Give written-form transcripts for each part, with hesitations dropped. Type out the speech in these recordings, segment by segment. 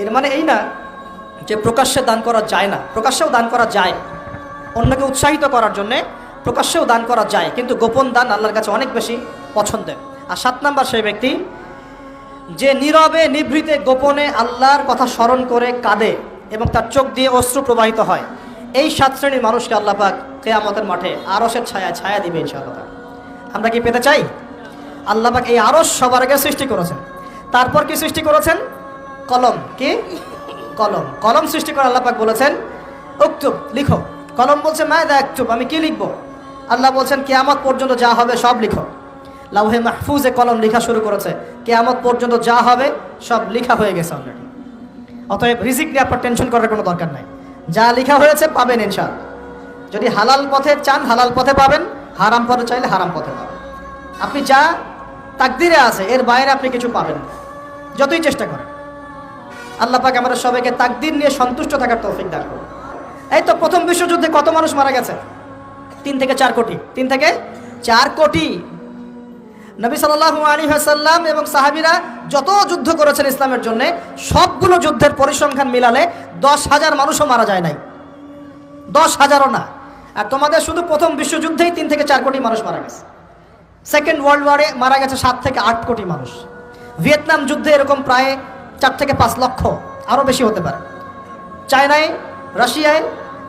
এর মানে এই না যে প্রকাশ্যে দান করা যায় না, প্রকাশ্যেও দান করা যায়। অন্যকে উৎসাহিত করার জন্যে প্রকাশ্যেও দান করা যায়, কিন্তু গোপন দান আল্লাহর কাছে অনেক বেশি পছন্দের। আর 7 নাম্বার সেই ব্যক্তি যে নীরবে নিভৃতে গোপনে আল্লাহর কথা স্মরণ করে কাঁদে এবং তার চোখ দিয়ে অশ্রু প্রবাহিত হয়। এই 7 শ্রেণীর মানুষকে আল্লাহ পাক কিয়ামতের মাঠে আরশের ছায়া দিবে ইনশাআল্লাহ। আমরা কি পেতে চাই? আল্লাহ পাক এই আরশ সবার আগে সৃষ্টি করেছেন, তারপর কি সৃষ্টি করেছেন? কলম। কি? কলম। কলম সৃষ্টি করে আল্লাহ পাক বলেছেন উক্তুব, লিখো। কলম বলছে মায়দা আক্তুব, আমি কি লিখবো? আল্লাহ বলছেন কিয়ামত পর্যন্ত যা হবে সব লিখো। লাউহে মাহফুজে কলম লেখা শুরু করেছে, কিয়ামত পর্যন্ত যা হবে সব লেখা হয়ে গেছে অলরেডি। অতএব রিজিক নিয়ে আপনার টেনশন করার কোনো দরকার নাই, যা লেখা হয়েছে পাবেন ইনশাআল্লাহ। যদি হালাল পথে চান হালাল পথে পাবেন, হারাম পথে চাইলে হারাম পথে পাবেন। আপনি যা তাকদিরে আছে এর বাইরে আপনি কিছু পাবেন না, যতই চেষ্টা করেন। আল্লাহ পাক আমাদের সবাইকে তাকদির নিয়ে সন্তুষ্ট থাকার তৌফিক দান করুন। এই তো প্রথম বিশ্বযুদ্ধে কত মানুষ মারা গেছে? 3 থেকে 4 কোটি। 3 থেকে 4 কোটি। নবী সাল্লাল্লাহু আলাইহি ওয়াসাল্লাম এবং সাহাবীরা যত যুদ্ধ করেছেন ইসলামের জন্য, সবগুলো যুদ্ধের পরিসংখ্যান মিলালে 10,000 মানুষও মারা যায় নাই, 10,000ও না। আর তোমাদের শুধু প্রথম বিশ্বযুদ্ধেই 3 থেকে 4 কোটি মানুষ মারা গেছে। সেকেন্ড ওয়ার্ল্ড ওয়ারে মারা গেছে 7 থেকে 8 কোটি মানুষ। ভিয়েতনাম যুদ্ধে এরকম প্রায় 4 থেকে 5 লক্ষ, আরও বেশি হতে পারে। চায়নায়, রাশিয়ায়,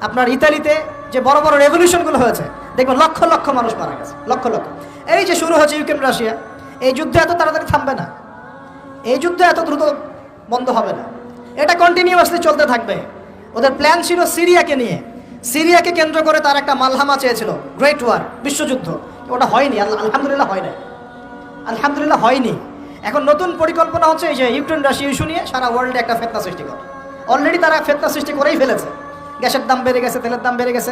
আপনার ইতালিতে যে বড় বড় রেভলিউশনগুলো হয়েছে, দেখবেন লক্ষ লক্ষ মানুষ মারা গেছে, লক্ষ লক্ষ। এই যে শুরু হচ্ছে ইউক্রেন রাশিয়া, এই যুদ্ধ এত তাড়াতাড়ি থামবে না, এই যুদ্ধ এত দ্রুত বন্ধ হবে না, এটা কন্টিনিউয়াসলি চলতে থাকবে। ওদের প্ল্যান ছিল সিরিয়াকে নিয়ে, সিরিয়াকে কেন্দ্র করে তার একটা মালহামা চেয়েছিল, গ্রেট ওয়ার, বিশ্বযুদ্ধ। ওটা হয়নি, আলহামদুলিল্লাহ হয় না, আলহামদুলিল্লাহ হয়নি। এখন নতুন পরিকল্পনা হচ্ছে এই যে ইউক্রেন রাশিয়া ইস্যু নিয়ে সারা ওয়ার্ল্ডে একটা ফেতনা সৃষ্টি করে। অলরেডি তারা ফেতনা সৃষ্টি করেই ফেলেছে। গ্যাসের দাম বেড়ে গেছে, তেলের দাম বেড়ে গেছে।